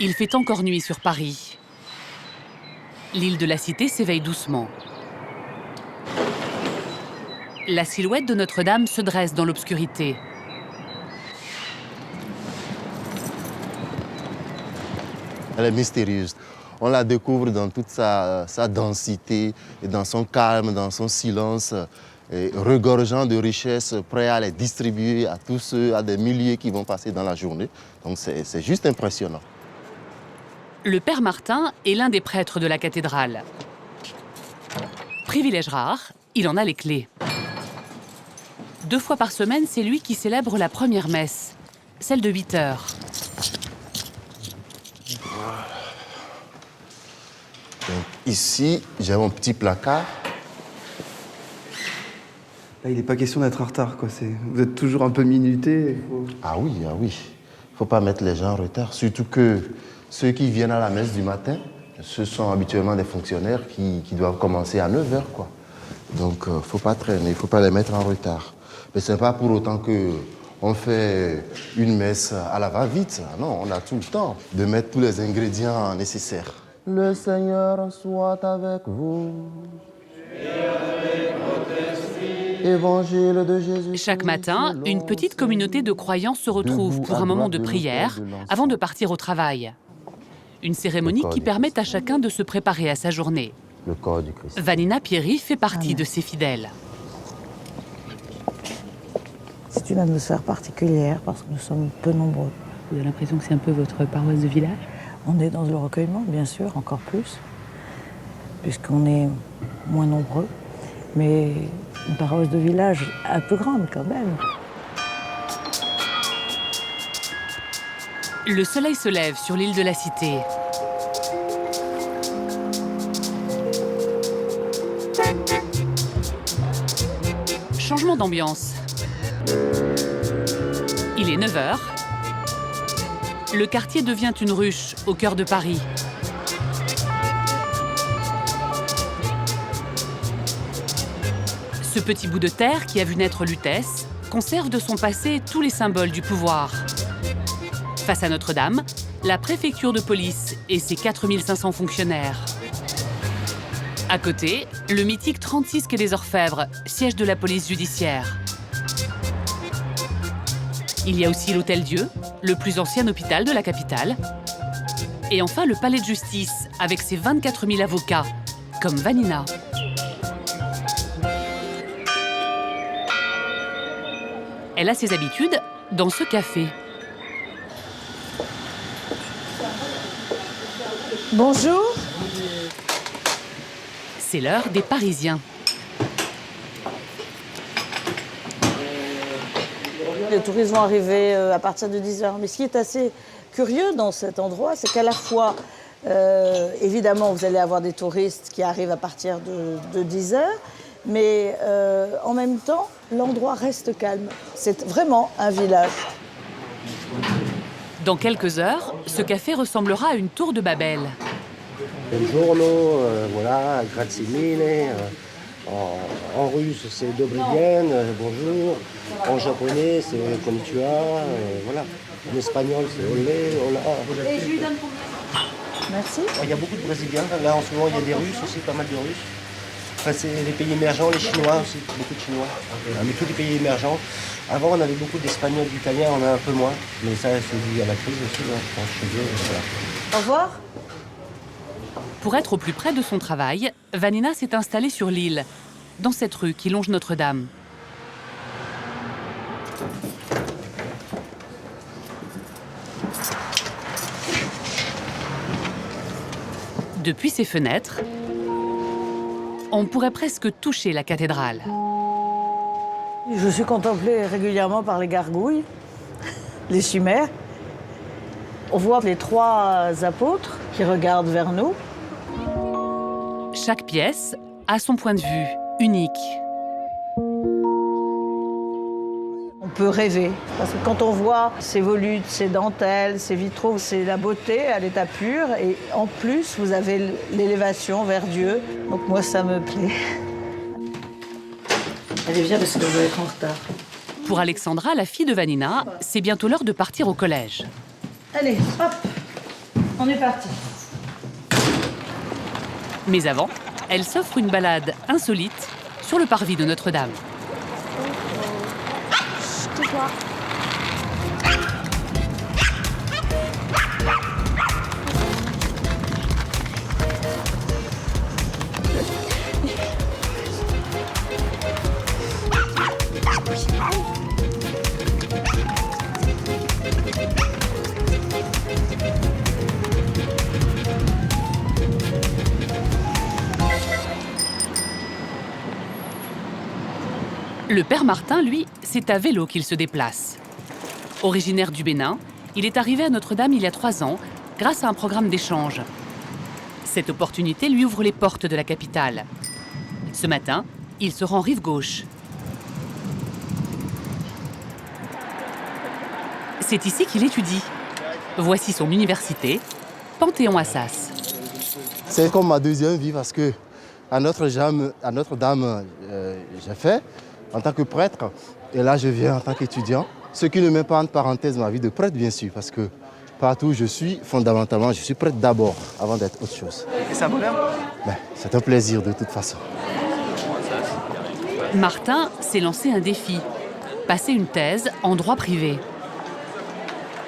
Il fait encore nuit sur Paris. L'île de la Cité s'éveille doucement. La silhouette de Notre-Dame se dresse dans l'obscurité. Elle est mystérieuse. On la découvre dans toute sa densité, et dans son calme, dans son silence, et regorgeant de richesses, prêt à les distribuer à tous ceux, à des milliers qui vont passer dans la journée. Donc c'est juste impressionnant. Le père Martin est l'un des prêtres de la cathédrale. Privilège rare, il en a les clés. 2 fois par semaine, c'est lui qui célèbre la première messe, celle de 8 heures. Donc, ici, j'ai mon petit placard. Là, il n'est pas question d'être en retard, quoi. Vous êtes toujours un peu minuté. Ah oui, ah oui. Il ne faut pas mettre les gens en retard. Surtout que ceux qui viennent à la messe du matin, ce sont habituellement des fonctionnaires qui doivent commencer à 9 heures, quoi. Donc, il ne faut pas traîner, il ne faut pas les mettre en retard. Mais ce n'est pas pour autant qu'on fait une messe à la va-vite. Non, on a tout le temps de mettre tous les ingrédients nécessaires. Le Seigneur soit avec vous. Évangile de Jésus. Chaque matin, une petite communauté de croyants se retrouve pour un moment de prière avant de partir au travail. Une cérémonie qui permet à chacun de se préparer à sa journée. Le corps du Christ. Vanina Pierry fait partie de ces fidèles. C'est une atmosphère particulière parce que nous sommes peu nombreux. Vous avez l'impression que c'est un peu votre paroisse de village? On est dans le recueillement, bien sûr, encore plus, puisqu'on est moins nombreux. Mais une paroisse de village un peu grande quand même. Le soleil se lève sur l'île de la Cité. Changement d'ambiance. Il est 9 heures. Le quartier devient une ruche au cœur de Paris. Ce petit bout de terre qui a vu naître Lutèce conserve de son passé tous les symboles du pouvoir. Face à Notre-Dame, la préfecture de police et ses 4500 fonctionnaires. À côté, le mythique 36 quai des Orfèvres, siège de la police judiciaire. Il y a aussi l'Hôtel-Dieu, le plus ancien hôpital de la capitale. Et enfin, le palais de justice, avec ses 24 000 avocats, comme Vanina. Elle a ses habitudes dans ce café. Bonjour. C'est l'heure des Parisiens. Les touristes vont arriver à partir de 10h. Mais ce qui est assez curieux dans cet endroit, c'est qu'à la fois, évidemment, vous allez avoir des touristes qui arrivent à partir de 10h, mais en même temps, l'endroit reste calme. C'est vraiment un village. Dans quelques heures, ce café ressemblera à une tour de Babel. Buongiorno, voilà, grazie mille. En russe, c'est Dobrien, bonjour. En japonais, c'est konnichiwa, voilà. En espagnol, c'est olé, hola. Et je lui donne combien? Merci. Il y a beaucoup de Brésiliens. Là, en ce moment, il y a des Russes aussi, pas mal de Russes. Enfin, c'est les pays émergents, les Chinois aussi, beaucoup de Chinois. Mais tous les pays émergents. Avant, on avait beaucoup d'Espagnols, d'Italiens, on a un peu moins. Mais ça, c'est dû à la crise aussi, hein, je pense, chez eux. Voilà. Au revoir. Pour être au plus près de son travail, Vanina s'est installée sur l'île, dans cette rue qui longe Notre-Dame. Depuis ses fenêtres, on pourrait presque toucher la cathédrale. Je suis contemplée régulièrement par les gargouilles, les chimères. On voit les 3 apôtres qui regardent vers nous. Chaque pièce a son point de vue unique. On peut rêver, parce que quand on voit ces volutes, ces dentelles, ces vitraux, c'est la beauté à l'état pur. Et en plus, vous avez l'élévation vers Dieu. Donc moi, ça me plaît. Allez, viens parce que je vais être en retard. Pour Alexandra, la fille de Vanina, c'est bientôt l'heure de partir au collège. Allez, hop, On est parti. Mais avant, elle s'offre une balade insolite sur le parvis de Notre-Dame. Tais-toi. Le père Martin, lui, c'est à vélo qu'il se déplace. Originaire du Bénin, il est arrivé à Notre-Dame il y a 3 ans grâce à un programme d'échange. Cette opportunité lui ouvre les portes de la capitale. Ce matin, il se rend rive gauche. C'est ici qu'il étudie. Voici son université, Panthéon-Assas. C'est comme ma deuxième vie parce que à Notre-Dame, j'ai fait en tant que prêtre et là je viens en tant qu'étudiant. Ce qui ne met pas en parenthèse ma vie de prêtre bien sûr parce que partout où je suis, fondamentalement, je suis prêtre d'abord avant d'être autre chose. Et c'est un bonheur? Mais c'est un plaisir de toute façon. Martin s'est lancé un défi, passer une thèse en droit privé.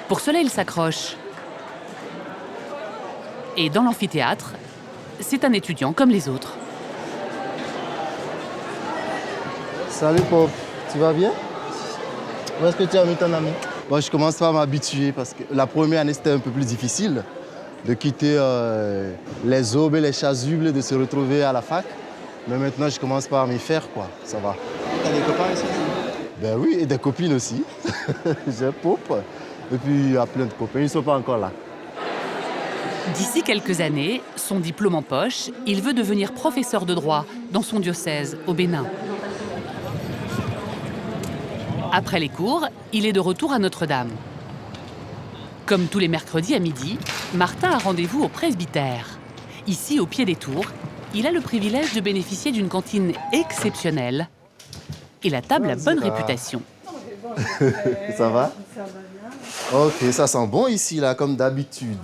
Pour cela, il s'accroche. Et dans l'amphithéâtre, c'est un étudiant comme les autres. Salut pauvre, tu vas bien? Où est-ce que tu as mis ton ami? Bon, je commence pas à m'habituer parce que la première année c'était un peu plus difficile de quitter les aubes et les chasubles et de se retrouver à la fac. Mais maintenant je commence pas à m'y faire quoi, ça va. T'as des copains ici? Ben oui, et des copines aussi. J'ai Pope. Et puis il y a plein de copains, ils ne sont pas encore là. D'ici quelques années, son diplôme en poche, il veut devenir professeur de droit dans son diocèse, au Bénin. Après les cours, il est de retour à Notre-Dame. Comme tous les mercredis à midi, Martin a rendez-vous au presbytère. Ici, au pied des tours, il a le privilège de bénéficier d'une cantine exceptionnelle. Et la table a bonne réputation. Ça va? Ça va bien. Ok, ça sent bon ici, là, comme d'habitude.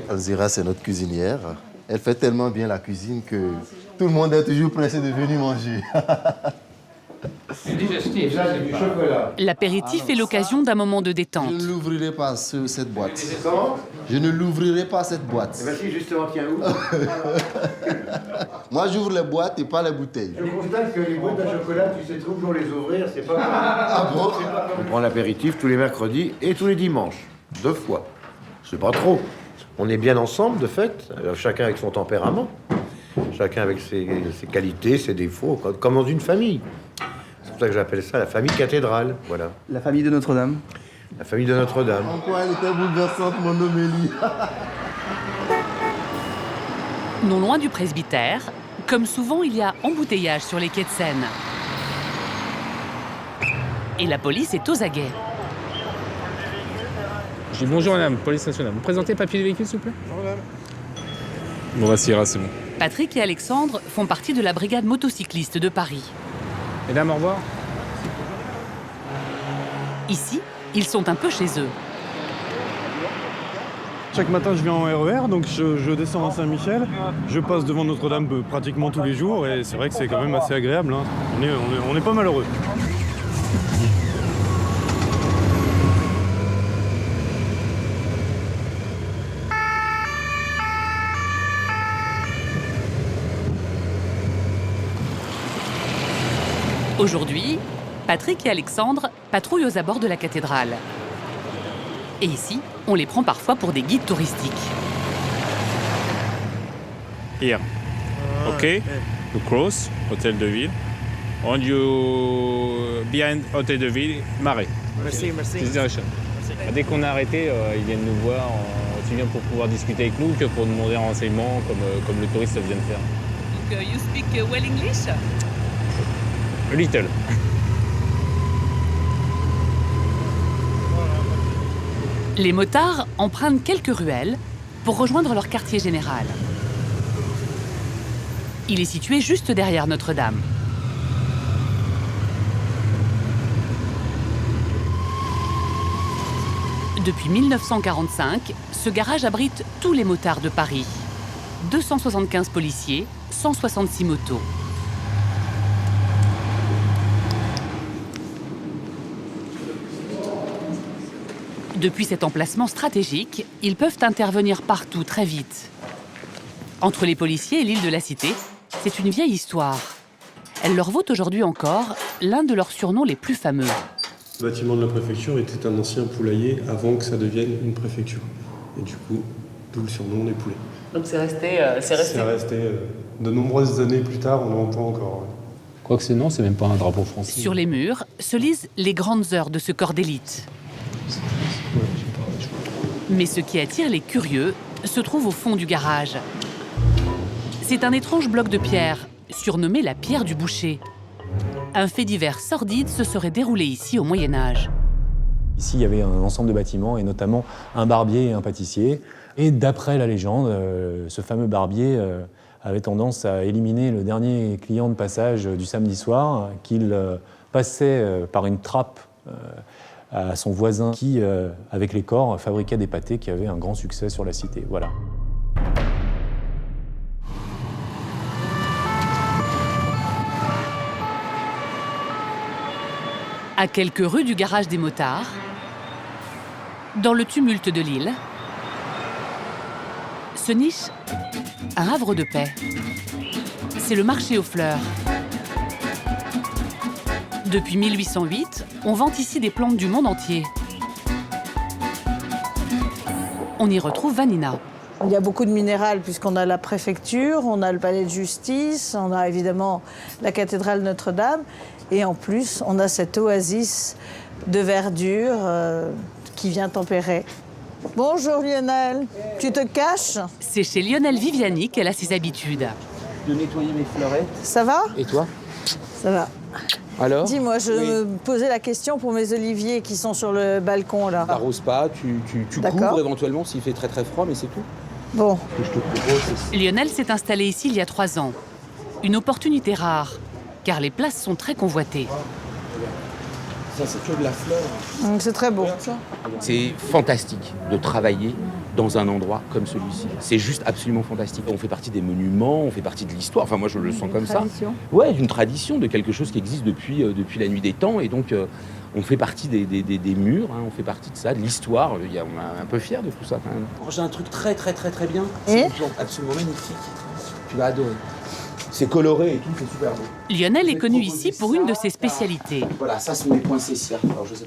Alzira, c'est notre cuisinière. Elle fait tellement bien la cuisine que tout le monde est toujours pressé de venir manger. L'apéritif est l'occasion d'un moment de détente. Je ne l'ouvrirai pas, cette boîte. Je ne l'ouvrirai pas, cette boîte. Eh bien si, justement, tiens où? Moi, j'ouvre les boîtes et pas les bouteilles. Je constate que les boîtes à chocolat, tu sais toujours les ouvrir, c'est pas... Ah bon? On prend l'apéritif tous les mercredis et tous les dimanches. 2 fois. C'est pas trop. On est bien ensemble, de fait, chacun avec son tempérament. Chacun avec ses qualités, ses défauts, comme dans une famille. C'est pour ça que j'appelle ça la famille cathédrale, voilà. La famille de Notre-Dame. La famille de Notre-Dame. En quoi elle était bouleversante, mon Omélie. Non loin du presbytère, comme souvent, il y a embouteillage sur les quais de Seine. Et la police est aux aguets. Je dis bonjour madame, police nationale. Vous présentez papier de véhicule s'il vous plaît? Bon bah ça ira, c'est bon. Patrick et Alexandre font partie de la brigade motocycliste de Paris. Mesdames, au revoir. Ici, ils sont un peu chez eux. Chaque matin, je viens en RER, donc je descends à Saint-Michel. Je passe devant Notre-Dame pratiquement tous les jours et c'est vrai que c'est quand même assez agréable. Hein. On est pas malheureux. Aujourd'hui, Patrick et Alexandre patrouillent aux abords de la cathédrale. Et ici, on les prend parfois pour des guides touristiques. Here. Ok. You cross, Hôtel de Ville. And you behind Hôtel de Ville, Marais. Merci, merci. This direction. Dès qu'on a arrêté, ils viennent nous voir aussi bien pour pouvoir discuter avec nous que pour demander un renseignement comme le touriste vient de faire. Donc, you speak well English? A little. Les motards empruntent quelques ruelles pour rejoindre leur quartier général. Il est situé juste derrière Notre-Dame. Depuis 1945, ce garage abrite tous les motards de Paris. 275 policiers, 166 motos. Depuis cet emplacement stratégique, ils peuvent intervenir partout très vite. Entre les policiers et l'île de la Cité, c'est une vieille histoire. Elle leur vaut aujourd'hui encore l'un de leurs surnoms les plus fameux. Le bâtiment de la préfecture était un ancien poulailler avant que ça devienne une préfecture. Et du coup, d'où le surnom des poulets. Donc c'est resté... De nombreuses années plus tard, on l'entend encore. Quoique c'est non, c'est même pas un drapeau français. Sur les murs se lisent les grandes heures de ce corps d'élite. Mais ce qui attire les curieux se trouve au fond du garage. C'est un étrange bloc de pierre, surnommé la pierre du boucher. Un fait divers sordide se serait déroulé ici au Moyen-Âge. Ici, il y avait un ensemble de bâtiments, et notamment un barbier et un pâtissier. Et d'après la légende, ce fameux barbier avait tendance à éliminer le dernier client de passage du samedi soir, qu'il passait par une trappe à son voisin qui, avec les corps, fabriquait des pâtés qui avaient un grand succès sur la cité. Voilà. À quelques rues du garage des motards, dans le tumulte de l'île, se niche un havre de paix. C'est le marché aux fleurs. Depuis 1808, on vend ici des plantes du monde entier. On y retrouve Vanina. Il y a beaucoup de minérales puisqu'on a la préfecture, on a le palais de justice, on a évidemment la cathédrale Notre-Dame et en plus on a cette oasis de verdure qui vient tempérer. Bonjour Lionel, tu te caches? C'est chez Lionel Viviani qu'elle a ses habitudes. De nettoyer mes fleurettes. Ça va? Et toi? Ça va. Alors? Dis-moi, je me posais la question pour mes oliviers qui sont sur le balcon là. T'arroses pas, tu couvres éventuellement s'il fait très très froid, mais c'est tout. Bon. Ce que je te propose, c'est... Lionel s'est installé ici il y a 3 ans. Une opportunité rare, car les places sont très convoitées. Ça, c'est que de la fleur. C'est très beau. C'est fantastique de travailler dans un endroit comme celui-ci. C'est juste absolument fantastique. On fait partie des monuments, on fait partie de l'histoire. Enfin, moi, je le sens comme ça. Ouais, d'une tradition, de quelque chose qui existe depuis la nuit des temps. Et donc, on fait partie des murs, hein, on fait partie de ça, de l'histoire. On est un peu fiers de tout ça, quand même. J'ai un truc très bien. C'est une plante absolument magnifique. Tu vas adorer. C'est coloré et tout, c'est super beau. Lionel est connu ici pour une de ses spécialités. Voilà, ça sont les poinsettias.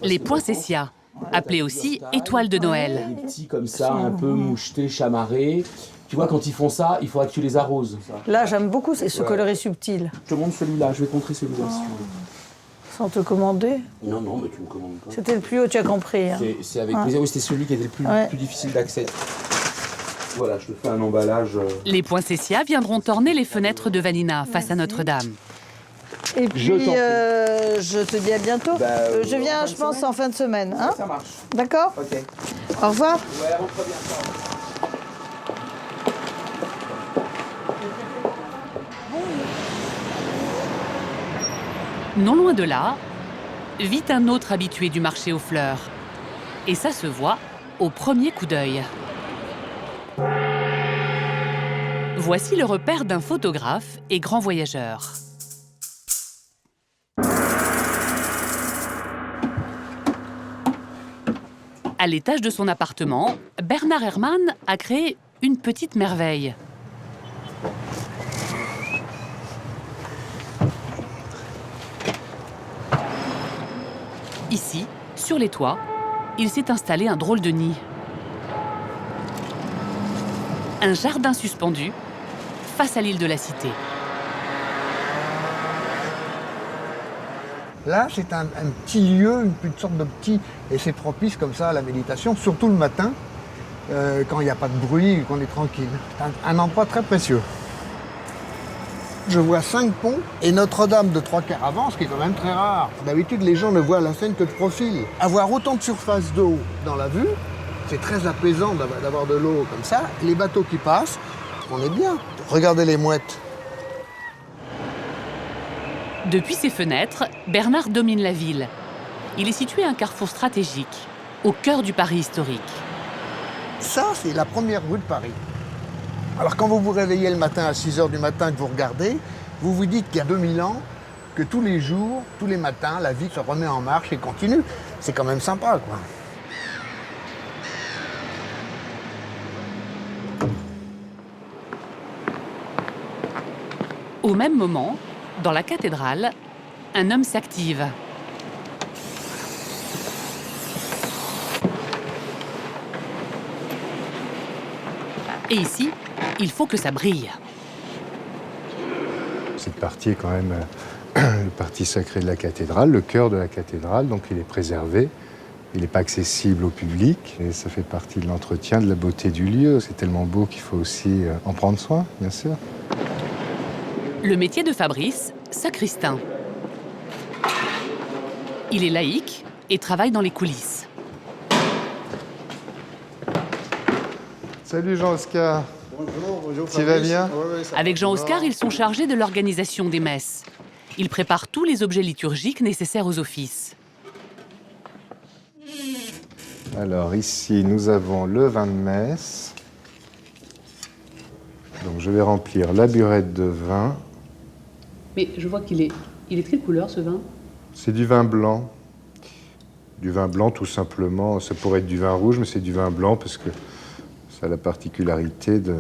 Les poinsettias, appelés aussi étoiles de Noël. Des petits comme ça, un peu mouchetés, chamarrés. Tu vois, quand ils font ça, il faudra que tu les arroses. Là, j'aime beaucoup ce coloris subtil. Je te montre celui-là, je vais te montrer celui-là si tu veux. Sans te commander? Non, mais tu me commandes pas. C'était le plus haut, tu as compris. Hein. C'est avec plaisir. Oui, c'était celui qui était le plus difficile d'accès. Voilà, je te fais un emballage. Les poinsettias viendront orner les fenêtres de Vanina face à Notre-Dame. Et puis, je te dis à bientôt. Je viens, je pense, en fin de semaine. Hein? Ça marche. D'accord? Ok. Au revoir. Ouais, rentre bien. Non loin de là, vit un autre habitué du marché aux fleurs. Et ça se voit au premier coup d'œil. Voici le repère d'un photographe et grand voyageur. À l'étage de son appartement, Bernard Herrmann a créé une petite merveille. Ici, sur les toits, il s'est installé un drôle de nid. Un jardin suspendu face à l'île de la Cité. Là, c'est un petit lieu, une sorte de petit... Et c'est propice comme ça à la méditation, surtout le matin, quand il n'y a pas de bruit, qu'on est tranquille. C'est un endroit très précieux. Je vois 5 ponts et Notre-Dame de 3/4 avant, ce qui est quand même très rare. D'habitude, les gens ne voient la Seine que de profil. Avoir autant de surface d'eau dans la vue, c'est très apaisant d'avoir de l'eau comme ça. Les bateaux qui passent, on est bien. Regardez les mouettes. Depuis ses fenêtres, Bernard domine la ville. Il est situé à un carrefour stratégique. au cœur du Paris historique. Ça, c'est la première rue de Paris. Alors quand vous vous réveillez le matin à 6h du matin et que vous regardez, vous vous dites qu'il y a 2000 ans, que tous les jours, tous les matins, la vie se remet en marche et continue. C'est quand même sympa, quoi. Au même moment, dans la cathédrale, un homme s'active. Et ici, il faut que ça brille. Cette partie est quand même le partie sacrée de la cathédrale, le cœur de la cathédrale, donc il est préservé. Il n'est pas accessible au public et ça fait partie de l'entretien, de la beauté du lieu. C'est tellement beau qu'il faut aussi en prendre soin, bien sûr. Le métier de Fabrice, sacristain. Il est laïque et travaille dans les coulisses. Salut Jean-Oscar. Bonjour. Tu vas bien? Avec Jean-Oscar, ils sont chargés de l'organisation des messes. Ils préparent tous les objets liturgiques nécessaires aux offices. Alors ici, nous avons le vin de messe. Donc je vais remplir la burette de vin. Mais je vois qu'il est de quelle couleur ce vin? C'est du vin blanc. Du vin blanc tout simplement. Ça pourrait être du vin rouge, mais c'est du vin blanc parce que ça a la particularité de...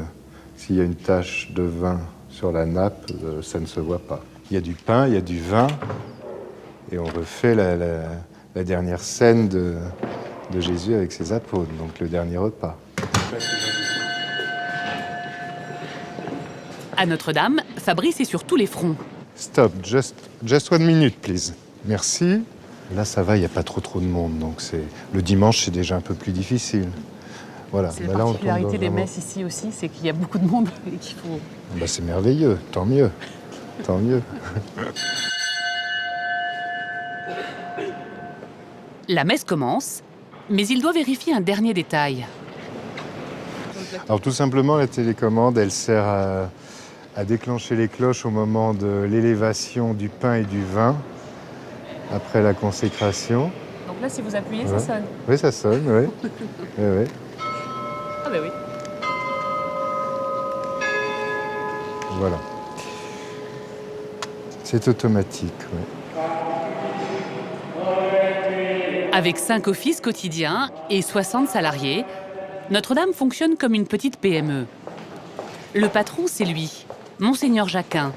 S'il y a une tache de vin sur la nappe, ça ne se voit pas. Il y a du pain, il y a du vin. Et on refait la dernière scène de Jésus avec ses apôtres, donc le dernier repas. À Notre-Dame, Fabrice est sur tous les fronts. Stop, just 1 minute, please. Merci. Là, ça va, il n'y a pas trop de monde, donc le dimanche, c'est déjà un peu plus difficile. Voilà. C'est la particularité des messes ici aussi, c'est qu'il y a beaucoup de monde et qu'il faut... Bah, c'est merveilleux, tant mieux. Tant mieux. La messe commence, mais il doit vérifier un dernier détail. Alors tout simplement, la télécommande, elle sert à déclencher les cloches au moment de l'élévation du pain et du vin, après la consécration. Donc là, si vous appuyez, Ouais. ça sonne. Oui, ça sonne, oui. Oui. Ah ben oui. Voilà. C'est automatique, oui. Avec 5 offices quotidiens et 60 salariés, Notre-Dame fonctionne comme une petite PME. Le patron, c'est lui, Monseigneur Jacquin,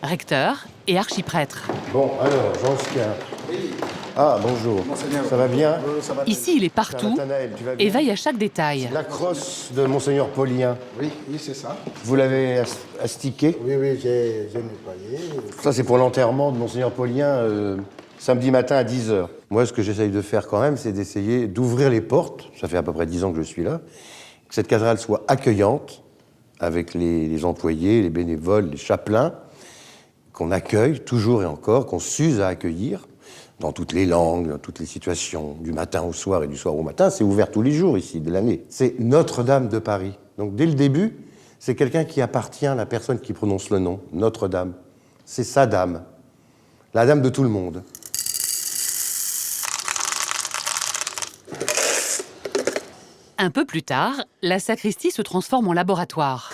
recteur et archiprêtre. Bon, alors, Jean-Oscar. Ah, bonjour. Monseigneur. Ça va bien? Ici, il est partout Nathanaël, tu vas bien? et veille à chaque détail. La crosse de Monseigneur Paulien, Oui, c'est ça. vous l'avez astiquée? Oui, j'ai nettoyé. Ça, c'est pour l'enterrement de Monseigneur Paulien, samedi matin à 10h. Moi, ce que j'essaye de faire quand même, c'est d'essayer d'ouvrir les portes. Ça fait à peu près 10 ans que je suis là. Que cette cathédrale soit accueillante, avec les employés, les bénévoles, les chapelains, qu'on accueille toujours et encore, qu'on s'use à accueillir, dans toutes les langues, dans toutes les situations, du matin au soir et du soir au matin. C'est ouvert tous les jours ici, de l'année. C'est Notre-Dame de Paris. Donc dès le début, c'est quelqu'un qui appartient à la personne qui prononce le nom, Notre-Dame. C'est sa dame, la dame de tout le monde. Un peu plus tard, la sacristie se transforme en laboratoire.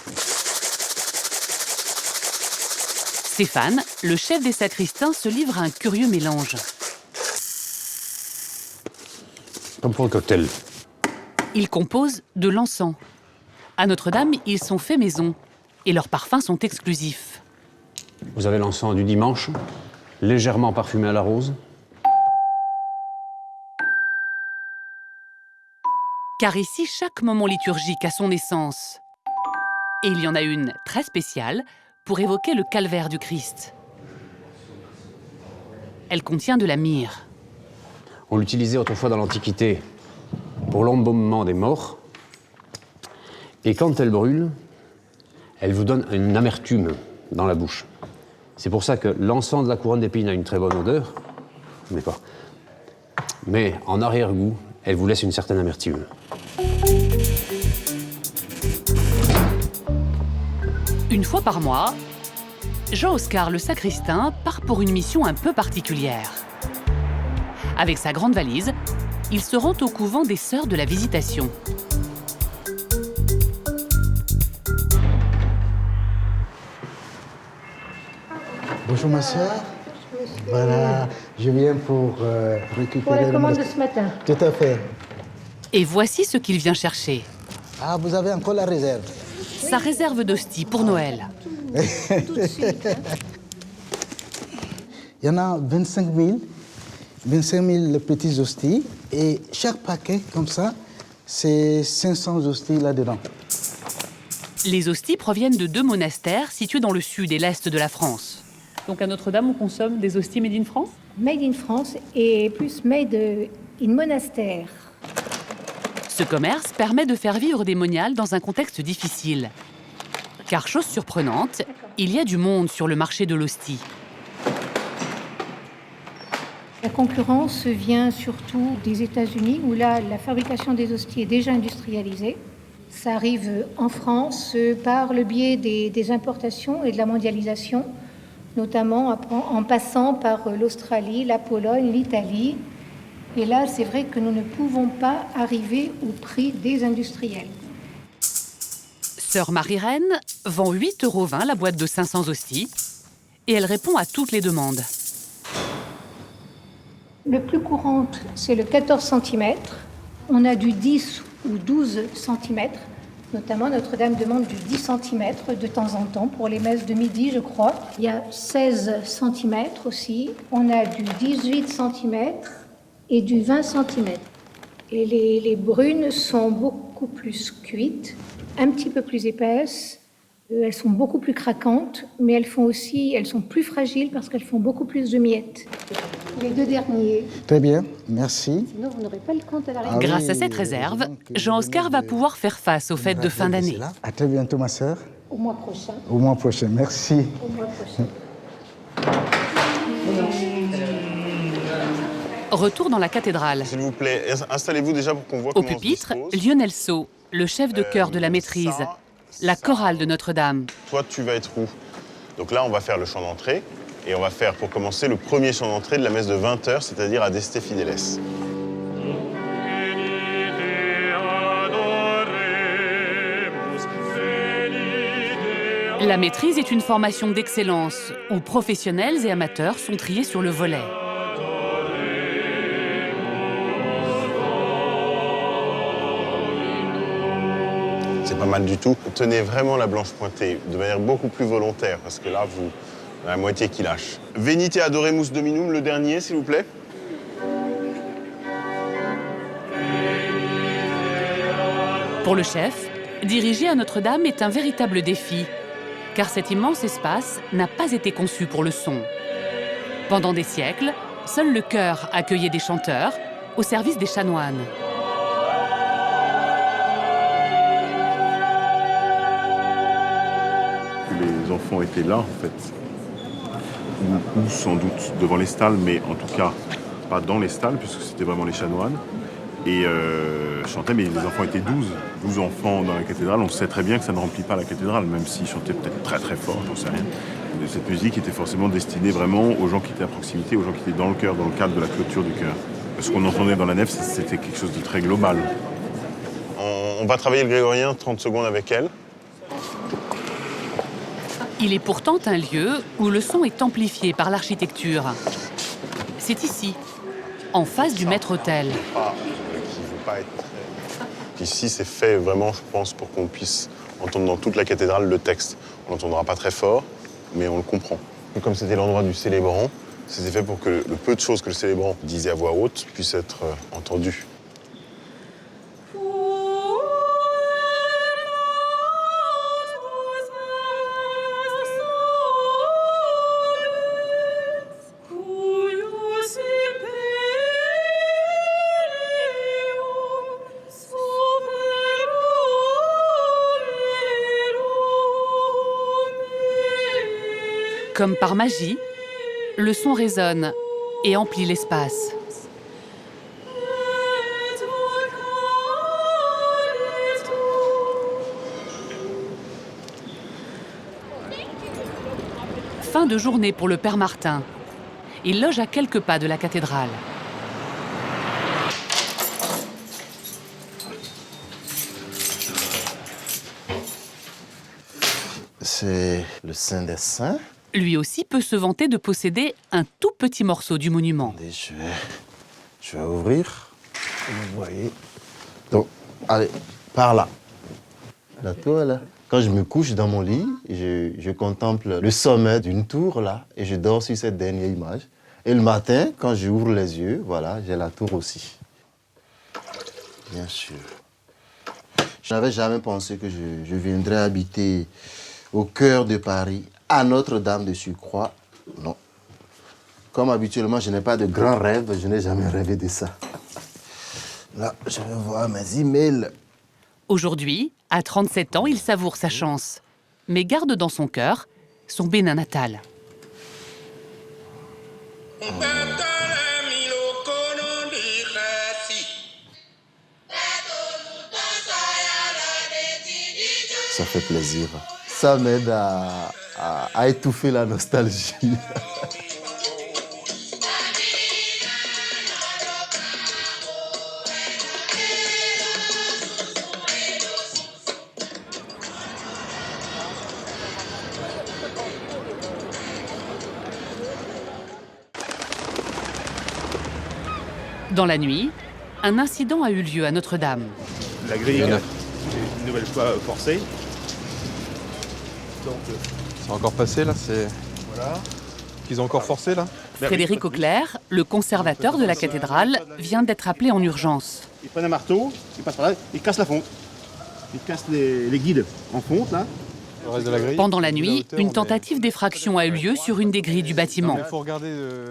Stéphane, le chef des sacristains, se livre à un curieux mélange. Comme pour le cocktail. Ils composent de l'encens. À Notre-Dame, ils sont faits maison et leurs parfums sont exclusifs. Vous avez l'encens du dimanche, légèrement parfumé à la rose. Car ici, chaque moment liturgique a son essence. Et il y en a une très spéciale pour évoquer le calvaire du Christ. Elle contient de la myrrhe. On l'utilisait autrefois dans l'Antiquité pour l'embaumement des morts. Et quand elle brûle, elle vous donne une amertume dans la bouche. C'est pour ça que l'encens de la couronne d'épines a une très bonne odeur, mais en arrière-goût, elle vous laisse une certaine amertume. Une fois par mois, Jean-Oscar le sacristain part pour une mission un peu particulière. Avec sa grande valise, il se rend au couvent des Sœurs de la Visitation. Bonjour ma soeur. Voilà, je viens pour récupérer... Pour la commande de ce matin. Tout à fait. Et voici ce qu'il vient chercher. Ah, vous avez encore la réserve. Sa réserve d'hosties pour Noël. Tout de suite. Il y en a 25 000 petits hosties. Et chaque paquet, comme ça, c'est 500 hosties là-dedans. Les hosties proviennent de 2 monastères situés dans le sud et l'est de la France. Donc à Notre-Dame, on consomme des hosties made in France? Made in France et plus made in monastère. Ce commerce permet de faire vivre des moniales dans un contexte difficile. Car, chose surprenante, il y a du monde sur le marché de l'hostie. La concurrence vient surtout des États-Unis, où là, la fabrication des hosties est déjà industrialisée. Ça arrive en France par le biais des importations et de la mondialisation, notamment en passant par l'Australie, la Pologne, l'Italie. Et là, c'est vrai que nous ne pouvons pas arriver au prix des industriels. Sœur Marie-Reine vend 8,20 € la boîte de 500 hosties et elle répond à toutes les demandes. Le plus courant, c'est le 14 cm. On a du 10 ou 12 cm. Notamment, Notre-Dame demande du 10 cm de temps en temps pour les messes de midi, je crois. Il y a 16 cm aussi. On a du 18 cm et du 20 cm. Et les brunes sont beaucoup plus cuites, un petit peu plus épaisses. Elles sont beaucoup plus craquantes, mais elles sont plus fragiles parce qu'elles font beaucoup plus de miettes. Les 2 derniers. Très bien, merci. Sinon, vous n'aurez pas le compte à l'arrivée. Grâce à cette réserve, Jean-Oscar va pouvoir faire face aux fêtes de fin d'année. À très bientôt, ma sœur. Au mois prochain. Au mois prochain, merci. Au mois prochain. Retour dans la cathédrale. S'il vous plaît, installez-vous déjà pour qu'on voit Au comment on se pupitre, dispose. Lionel Sceau, le chef de chœur de la maîtrise, la chorale de Notre-Dame. Toi, tu vas être où? Donc là, on va faire le chant d'entrée. Et on va faire, pour commencer, le premier chant d'entrée de la messe de 20h, c'est-à-dire à Adeste Fideles. La maîtrise est une formation d'excellence où professionnels et amateurs sont triés sur le volet. C'est pas mal du tout. Tenez vraiment la blanche pointée de manière beaucoup plus volontaire, parce que là, vous avez la moitié qui lâche. Venite adoremus Dominum, le dernier, s'il vous plaît. Pour le chef, diriger à Notre-Dame est un véritable défi, car cet immense espace n'a pas été conçu pour le son. Pendant des siècles, seul le chœur accueillait des chanteurs au service des chanoines. Les enfants étaient là, en fait, ou sans doute devant les stalles, mais en tout cas pas dans les stalles, puisque c'était vraiment les chanoines, et chantaient, mais les enfants étaient 12 enfants dans la cathédrale. On sait très bien que ça ne remplit pas la cathédrale, même s'ils chantaient peut-être très très fort, j'en sais rien. Cette musique était forcément destinée vraiment aux gens qui étaient à proximité, aux gens qui étaient dans le chœur, dans le cadre de la clôture du chœur. Ce qu'on entendait dans la nef, c'était quelque chose de très global. On va travailler le grégorien 30 secondes avec elle. Il est pourtant un lieu où le son est amplifié par l'architecture. C'est ici, en face du maître-autel. Ici, c'est fait vraiment, je pense, pour qu'on puisse entendre dans toute la cathédrale le texte. On n'entendra pas très fort, mais on le comprend. Et comme c'était l'endroit du célébrant, c'était fait pour que le peu de choses que le célébrant disait à voix haute puissent être entendues. Comme par magie, le son résonne et emplit l'espace. Fin de journée pour le Père Martin. Il loge à quelques pas de la cathédrale. c'est le Saint des Saints. Lui aussi peut se vanter de posséder un tout petit morceau du monument. Attendez, je vais ouvrir. Vous voyez. Donc, allez, par là. La tour, là. Quand je me couche dans mon lit, je contemple le sommet d'une tour, là, et je dors sur cette dernière image. Et le matin, quand j'ouvre les yeux, voilà, j'ai la tour aussi. Bien sûr. Je n'avais jamais pensé que je viendrais habiter au cœur de Paris, à Notre-Dame de Surcroît. Non. Comme habituellement, je n'ai pas de grands rêves, je n'ai jamais rêvé de ça. Là, je vais voir mes emails. Aujourd'hui, à 37 ans, il savoure sa chance, mais garde dans son cœur son Bénin natal. Ça fait plaisir. Ça m'aide à étouffer la nostalgie. Dans la nuit, un incident a eu lieu à Notre-Dame. La grille est une nouvelle fois forcée. C'est encore passé là, c'est... Voilà. Qu'ils ont encore forcé là. Frédéric Auclair, le conservateur de la cathédrale, vient d'être appelé en urgence. Ils prennent un marteau, ils passent par là, ils cassent la fonte. Ils cassent les guides en fonte là. Le reste de la grille. Pendant la nuit, une tentative d'effraction a eu lieu sur une des grilles du bâtiment.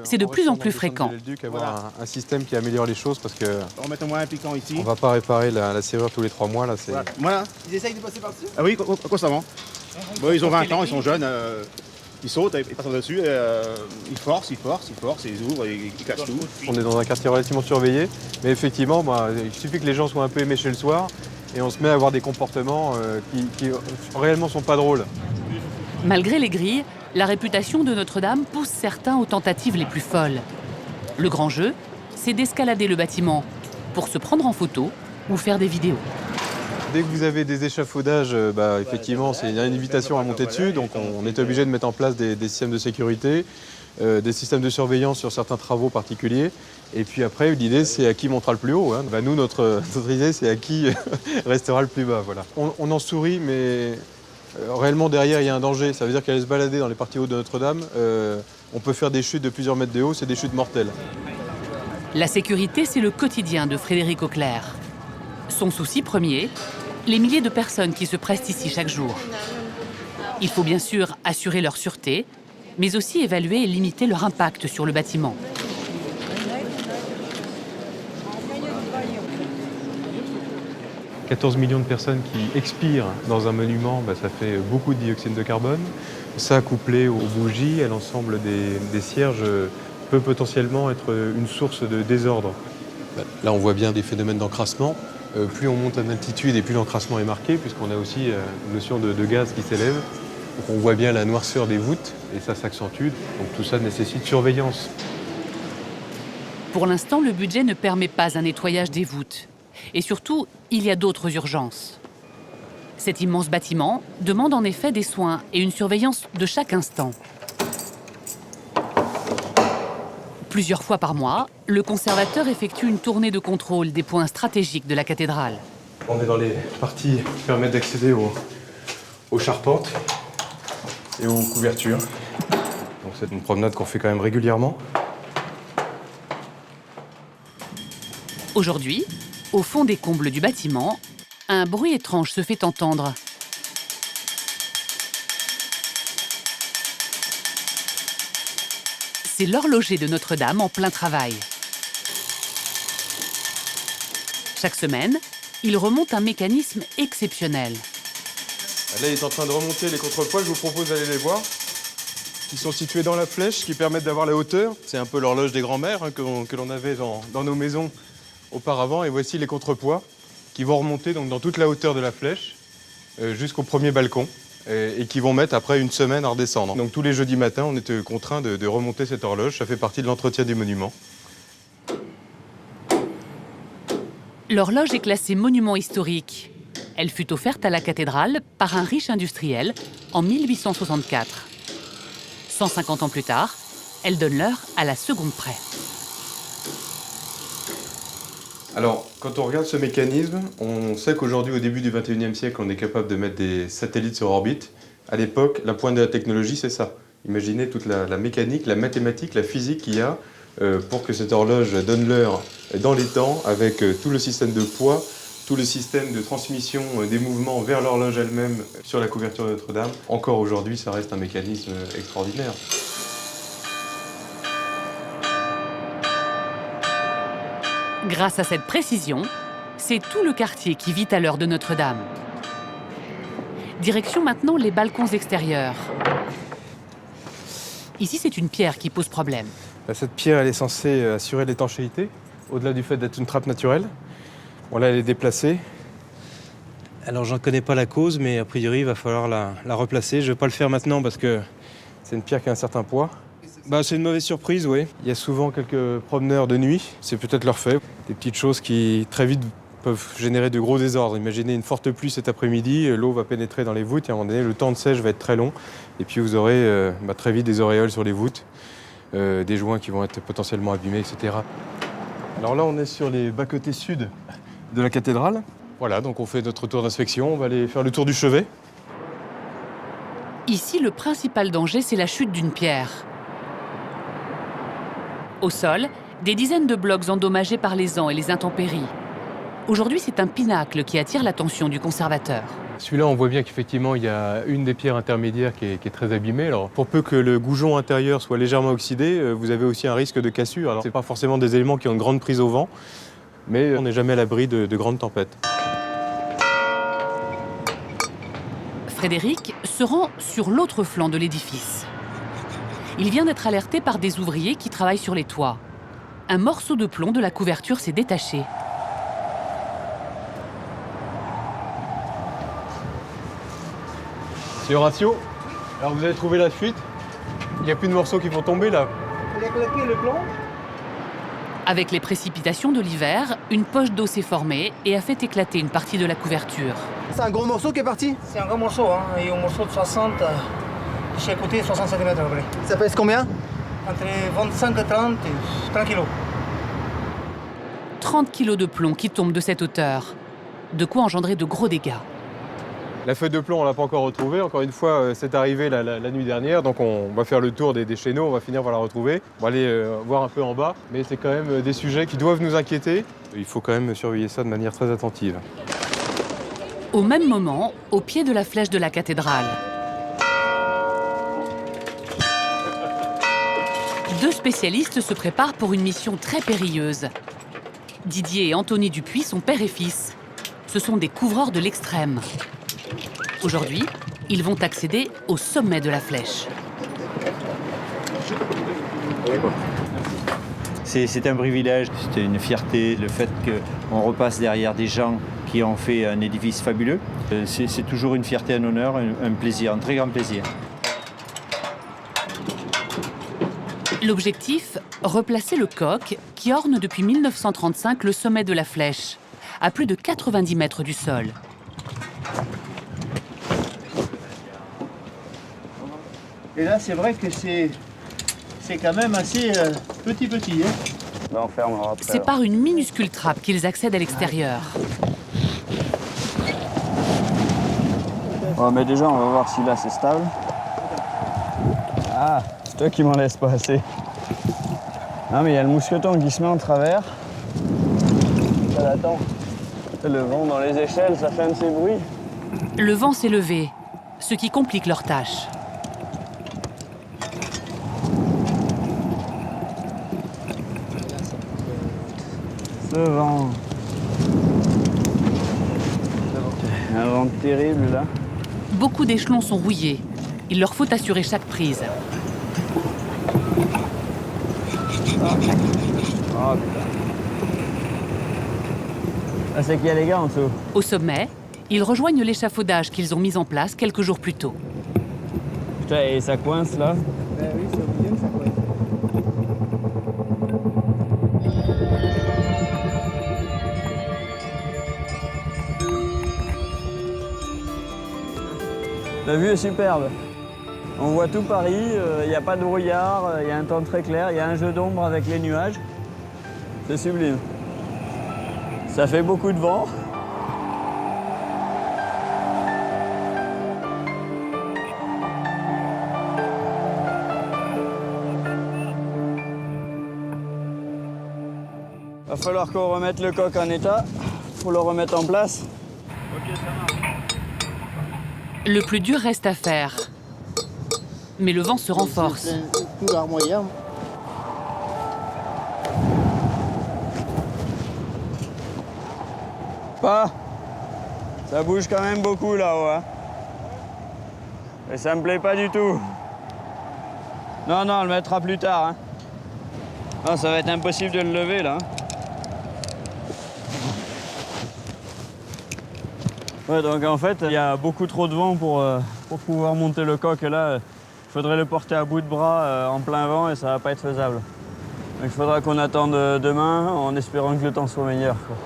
C'est de plus en plus fréquent. Avoir un système qui améliore les choses parce que On met au moins un piquant ici. on va pas réparer la serrure tous les 3 mois là. C'est... Voilà. Ils essayent de passer par-dessus. Ah oui, constamment. Bon, ils ont 20 ans, ils sont jeunes. Ils sautent, ils passent dessus, ils forcent, ils ouvrent, ils cassent tout. On est dans un quartier relativement surveillé, mais effectivement, il suffit que les gens soient un peu éméchés le soir et on se met à avoir des comportements qui réellement sont pas drôles. Malgré les grilles, la réputation de Notre-Dame pousse certains aux tentatives les plus folles. Le grand jeu, c'est d'escalader le bâtiment pour se prendre en photo ou faire des vidéos. Dès que vous avez des échafaudages, effectivement, c'est une invitation à monter dessus. Donc on est obligé de mettre en place des systèmes de sécurité, des systèmes de surveillance sur certains travaux particuliers. Et puis après, l'idée, c'est à qui montera le plus haut. Hein. Nous, notre idée, c'est à qui restera le plus bas. Voilà. On en sourit, mais réellement, derrière, il y a un danger. Ça veut dire qu'aller se balader dans les parties hautes de Notre-Dame, on peut faire des chutes de plusieurs mètres de haut, c'est des chutes mortelles. La sécurité, c'est le quotidien de Frédéric Auclair. Son souci premier, les milliers de personnes qui se pressent ici chaque jour. Il faut bien sûr assurer leur sûreté, mais aussi évaluer et limiter leur impact sur le bâtiment. « 14 millions de personnes qui expirent dans un monument, ça fait beaucoup de dioxyde de carbone. Ça, couplé aux bougies, à l'ensemble des cierges, peut potentiellement être une source de désordre. Là, on voit bien des phénomènes d'encrassement. Plus on monte en altitude et plus l'encrassement est marqué, puisqu'on a aussi une notion de gaz qui s'élève. Donc on voit bien la noirceur des voûtes, et ça s'accentue. Donc tout ça nécessite surveillance. Pour l'instant, le budget ne permet pas un nettoyage des voûtes. Et surtout, il y a d'autres urgences. Cet immense bâtiment demande en effet des soins et une surveillance de chaque instant. Plusieurs fois par mois, le conservateur effectue une tournée de contrôle des points stratégiques de la cathédrale. On est dans les parties qui permettent d'accéder aux charpentes et aux couvertures. Donc c'est une promenade qu'on fait quand même régulièrement. Aujourd'hui, au fond des combles du bâtiment, un bruit étrange se fait entendre. C'est l'horloger de Notre-Dame en plein travail. Chaque semaine, il remonte un mécanisme exceptionnel. Là, il est en train de remonter les contrepoids, je vous propose d'aller les voir. Ils sont situés dans la flèche, qui permettent d'avoir la hauteur. C'est un peu l'horloge des grands-mères que l'on avait dans nos maisons auparavant. Et voici les contrepoids qui vont remonter donc, dans toute la hauteur de la flèche jusqu'au premier balcon. Et qui vont mettre après une semaine à redescendre. Donc tous les jeudis matins, on était contraint de remonter cette horloge. Ça fait partie de l'entretien du monument. L'horloge est classée monument historique. Elle fut offerte à la cathédrale par un riche industriel en 1864. 150 ans plus tard, elle donne l'heure à la seconde près. Alors, quand on regarde ce mécanisme, on sait qu'aujourd'hui, au début du XXIe siècle, on est capable de mettre des satellites sur orbite. À l'époque, la pointe de la technologie, c'est ça. Imaginez toute la mécanique, la mathématique, la physique qu'il y a pour que cette horloge donne l'heure dans les temps, avec tout le système de poids, tout le système de transmission des mouvements vers l'horloge elle-même sur la couverture de Notre-Dame. Encore aujourd'hui, ça reste un mécanisme extraordinaire. Grâce à cette précision, c'est tout le quartier qui vit à l'heure de Notre-Dame. Direction maintenant les balcons extérieurs. Ici, c'est une pierre qui pose problème. Cette pierre, elle est censée assurer l'étanchéité, au-delà du fait d'être une trappe naturelle. Bon, là, elle est déplacée. Alors, j'en connais pas la cause, mais a priori, il va falloir la replacer. Je vais pas le faire maintenant parce que c'est une pierre qui a un certain poids. C'est une mauvaise surprise, oui. Il y a souvent quelques promeneurs de nuit, c'est peut-être leur fait. Des petites choses qui, très vite, peuvent générer de gros désordres. Imaginez une forte pluie cet après-midi, l'eau va pénétrer dans les voûtes et à un moment donné, le temps de sèche va être très long. Et puis vous aurez très vite des auréoles sur les voûtes, des joints qui vont être potentiellement abîmés, etc. Alors là, on est sur les bas-côtés sud de la cathédrale. Voilà, donc on fait notre tour d'inspection, on va aller faire le tour du chevet. Ici, le principal danger, c'est la chute d'une pierre. Au sol, des dizaines de blocs endommagés par les ans et les intempéries. Aujourd'hui, c'est un pinacle qui attire l'attention du conservateur. Celui-là, on voit bien qu'effectivement, il y a une des pierres intermédiaires qui est très abîmée. Alors, pour peu que le goujon intérieur soit légèrement oxydé, vous avez aussi un risque de cassure. Alors, ce n'est pas forcément des éléments qui ont une grande prise au vent, mais on n'est jamais à l'abri de grandes tempêtes. Frédéric se rend sur l'autre flanc de l'édifice. Il vient d'être alerté par des ouvriers qui travaillent sur les toits. Un morceau de plomb de la couverture s'est détaché. Monsieur Horatio, alors vous avez trouvé la fuite. Il n'y a plus de morceaux qui vont tomber là. Il a claqué le plomb. Avec les précipitations de l'hiver, une poche d'eau s'est formée et a fait éclater une partie de la couverture. C'est un gros morceau qui est parti? C'est un gros morceau, hein. Il y a un morceau de 60, de chaque côté, 60 cm à peu près. Ça pèse combien? Entre 25 et 30 et 30 kg. 30 kilos de plomb qui tombent de cette hauteur. De quoi engendrer de gros dégâts. La feuille de plomb, on ne l'a pas encore retrouvée. Encore une fois, c'est arrivé la nuit dernière. Donc on va faire le tour des chéneaux, on va finir par la retrouver. On va aller voir un peu en bas. Mais c'est quand même des sujets qui doivent nous inquiéter. Il faut quand même surveiller ça de manière très attentive. Au même moment, au pied de la flèche de la cathédrale. Deux spécialistes se préparent pour une mission très périlleuse. Didier et Anthony Dupuis sont père et fils. Ce sont des couvreurs de l'extrême. Aujourd'hui, ils vont accéder au sommet de la flèche. C'est un privilège, c'est une fierté, le fait qu'on repasse derrière des gens qui ont fait un édifice fabuleux. C'est toujours une fierté, un honneur, un plaisir, un très grand plaisir. L'objectif, replacer le coq qui orne depuis 1935 le sommet de la flèche, à plus de 90 mètres du sol. Et là, c'est vrai que c'est quand même assez petit. Hein. Ben, on fermera après. C'est par une minuscule trappe qu'ils accèdent à l'extérieur. Ouais, mais déjà, on va voir si là, c'est stable. Ah, c'est toi qui m'en laisse pas assez. Non, mais il y a le mousqueton qui se met en travers. Attends, le vent dans les échelles, ça fait un de ces bruits. Le vent s'est levé, ce qui complique leur tâche. Ce vent. Un vent terrible, là. Beaucoup d'échelons sont rouillés. Il leur faut assurer chaque prise. Oh, putain. Ah, c'est qu'il y a les gars en dessous. Au sommet, ils rejoignent l'échafaudage qu'ils ont mis en place quelques jours plus tôt. Putain, et ça coince, là? Ben oui, c'est obligé que ça coince. La vue est superbe. On voit tout Paris, il n'y a pas de brouillard, il y a un temps très clair, il y a un jeu d'ombre avec les nuages. C'est sublime. Ça fait beaucoup de vent. Va falloir qu'on remette le coq en état pour le remettre en place. Le plus dur reste à faire. Mais le vent se renforce. Pas. Ça bouge quand même beaucoup là-haut. Hein. Et ça me plaît pas du tout. Non, on le mettra plus tard. Hein. Non, ça va être impossible de le lever là. Ouais, donc en fait, il y a beaucoup trop de vent pour pouvoir monter le coq. Et là, il faudrait le porter à bout de bras en plein vent et ça va pas être faisable. Donc il faudra qu'on attende demain en espérant que le temps soit meilleur, quoi.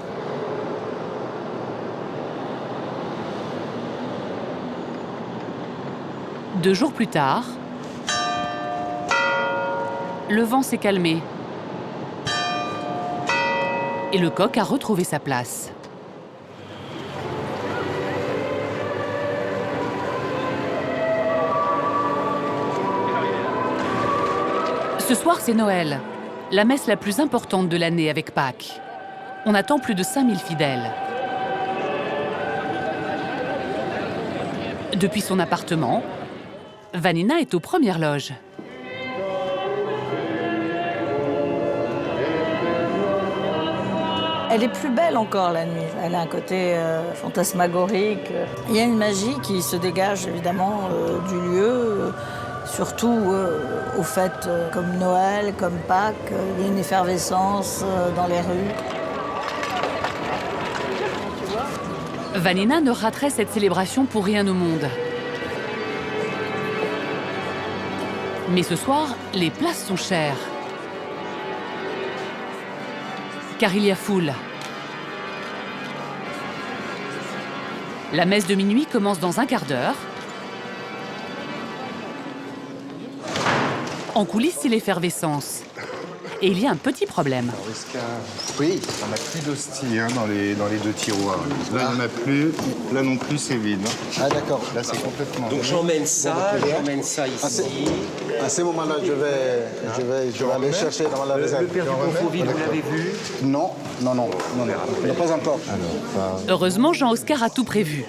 Deux jours plus tard, le vent s'est calmé et le coq a retrouvé sa place. Ce soir, c'est Noël, la messe la plus importante de l'année avec Pâques. On attend plus de 5000 fidèles. Depuis son appartement, Vanina est aux premières loges. Elle est plus belle encore la nuit. Elle a un côté fantasmagorique. Il y a une magie qui se dégage évidemment du lieu, surtout au fait comme Noël, comme Pâques. Il y a une effervescence dans les rues. Vanina ne raterait cette célébration pour rien au monde. Mais ce soir, les places sont chères. Car il y a foule. La messe de minuit commence dans un quart d'heure. En coulisses, c'est l'effervescence. Et il y a un petit problème. Oui, on n'a plus d'hosties dans les deux tiroirs. Là, il n'y en a plus. Là non plus, c'est vide. Ah, d'accord. Là, c'est complètement Donc vide. j'emmène ça ici. À ce moment-là, je vais aller chercher dans la réserve. Le père du Confoville, vous l'avez vu? Non, pas encore. Heureusement, Jean-Oscar a tout prévu.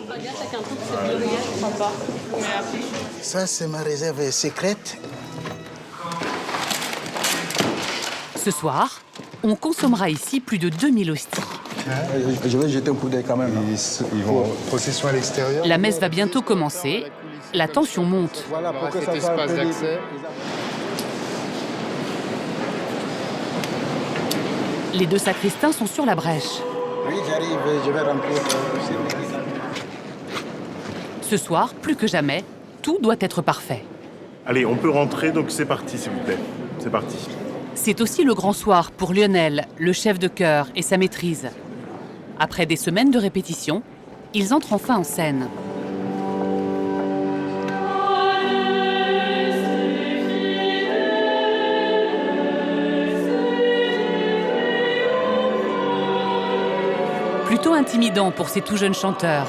Ça, c'est ma réserve secrète. Ce soir, on consommera ici plus de 2000 hosties. Je vais jeter un coup d'œil quand même. Ils vont en procession à l'extérieur. La messe va bientôt commencer. La tension monte. Voilà, pour que cet ça soit un espace peu d'accès. Les deux sacristains sont sur la brèche. Oui, j'arrive, je vais remplir. Ce soir, plus que jamais, tout doit être parfait. Allez, on peut rentrer, donc c'est parti, s'il vous plaît. C'est parti. C'est aussi le grand soir pour Lionel, le chef de chœur et sa maîtrise. Après des semaines de répétition, ils entrent enfin en scène. Plutôt intimidant pour ces tout jeunes chanteurs.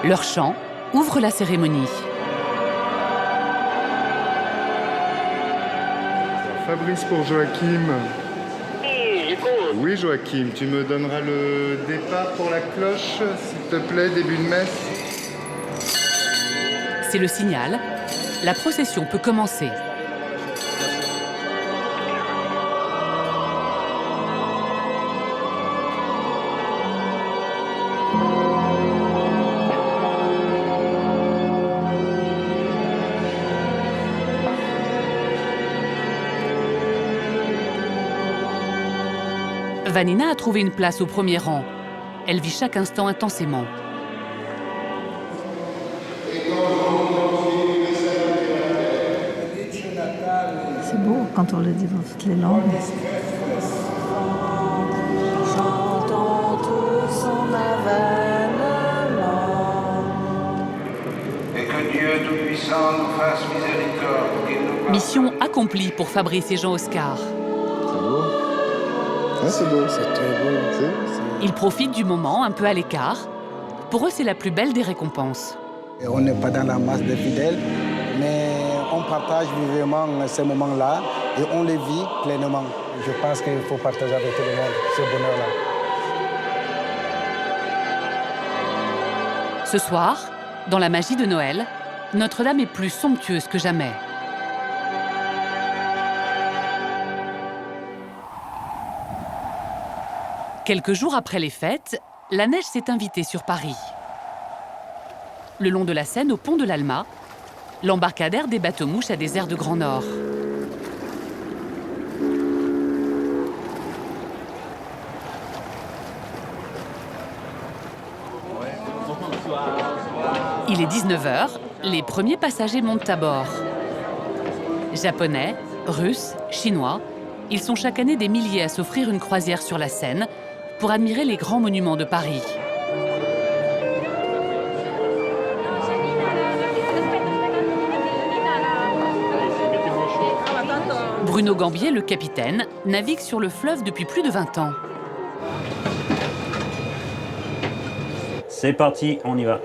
Leur chant ouvre la cérémonie. Fabrice pour Joachim. Oui, Joachim, tu me donneras le départ pour la cloche, s'il te plaît, début de messe. C'est le signal. La procession peut commencer. Vanina a trouvé une place au premier rang. Elle vit chaque instant intensément. quand on le dit dans toutes les langues. Chantons tous en avalement. Et que Dieu Tout-Puissant nous fasse miséricorde. Mission accomplie pour Fabrice et Jean-Oscar. C'est beau, c'est très beau. Ils profitent du moment un peu à l'écart. Pour eux, c'est la plus belle des récompenses. Et on n'est pas dans la masse des fidèles, mais on partage vivement ces moments-là et on les vit pleinement. Je pense qu'il faut partager avec tout le monde ce bonheur-là. Ce soir, dans la magie de Noël, Notre-Dame est plus somptueuse que jamais. Quelques jours après les fêtes, la neige s'est invitée sur Paris. Le long de la Seine, au pont de l'Alma, l'embarcadère des bateaux-mouches a des airs de Grand Nord. Il est 19h, les premiers passagers montent à bord. Japonais, Russes, Chinois, ils sont chaque année des milliers à s'offrir une croisière sur la Seine pour admirer les grands monuments de Paris. Bruno Gambier, le capitaine, navigue sur le fleuve depuis plus de 20 ans. C'est parti, on y va.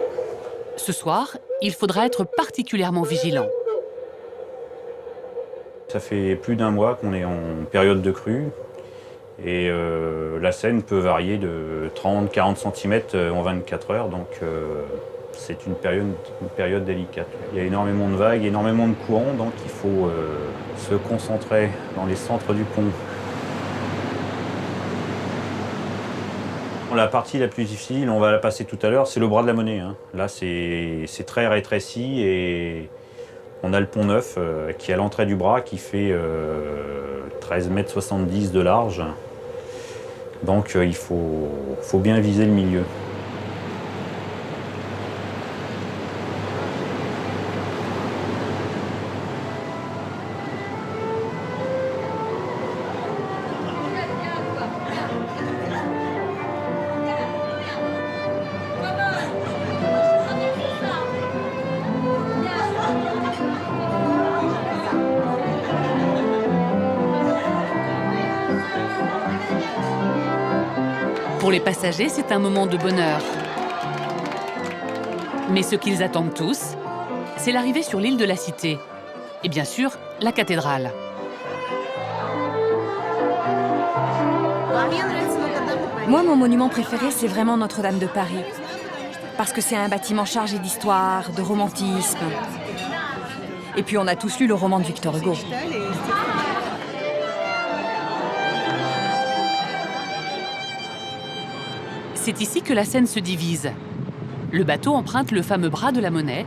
Ce soir, il faudra être particulièrement vigilant. Ça fait plus d'un mois qu'on est en période de crue et la Seine peut varier de 30-40 cm en 24 heures, donc c'est une période délicate. Il y a énormément de vagues, énormément de courants, donc il faut se concentrer dans les centres du pont. La partie la plus difficile, on va la passer tout à l'heure, c'est le bras de la Monnaie. Là, c'est très rétréci et on a le pont neuf qui est à l'entrée du bras qui fait 13,70 m de large. Donc il faut bien viser le milieu. Pour les passagers, c'est un moment de bonheur. Mais ce qu'ils attendent tous, c'est l'arrivée sur l'île de la Cité. Et bien sûr, la cathédrale. Moi, mon monument préféré, c'est vraiment Notre-Dame de Paris. Parce que c'est un bâtiment chargé d'histoire, de romantisme. Et puis, on a tous lu le roman de Victor Hugo. C'est ici que la Seine se divise. Le bateau emprunte le fameux bras de la Monnaie,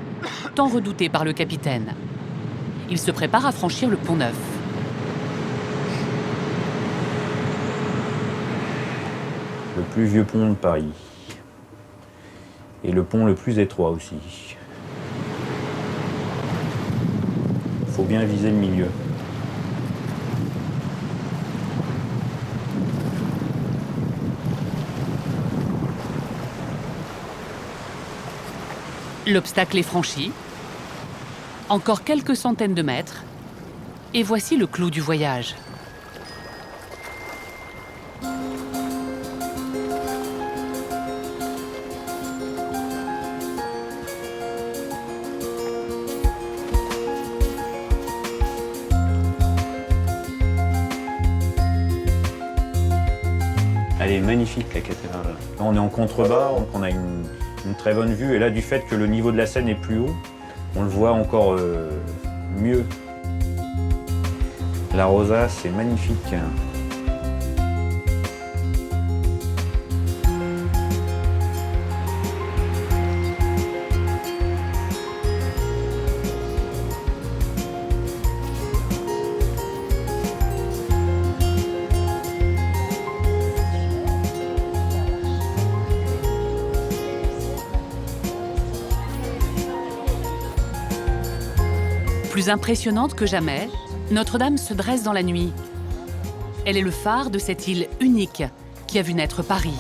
tant redouté par le capitaine. Il se prépare à franchir le pont neuf. Le plus vieux pont de Paris. Et le pont le plus étroit aussi. Il faut bien viser le milieu. L'obstacle est franchi. Encore quelques centaines de mètres. Et voici le clou du voyage. Elle est magnifique, la cathédrale. Là, on est en contrebas, donc on a une très bonne vue. Et là, du fait que le niveau de la Seine est plus haut, on le voit encore mieux. La rosace, c'est magnifique. Plus impressionnante que jamais, Notre-Dame se dresse dans la nuit. Elle est le phare de cette île unique qui a vu naître Paris.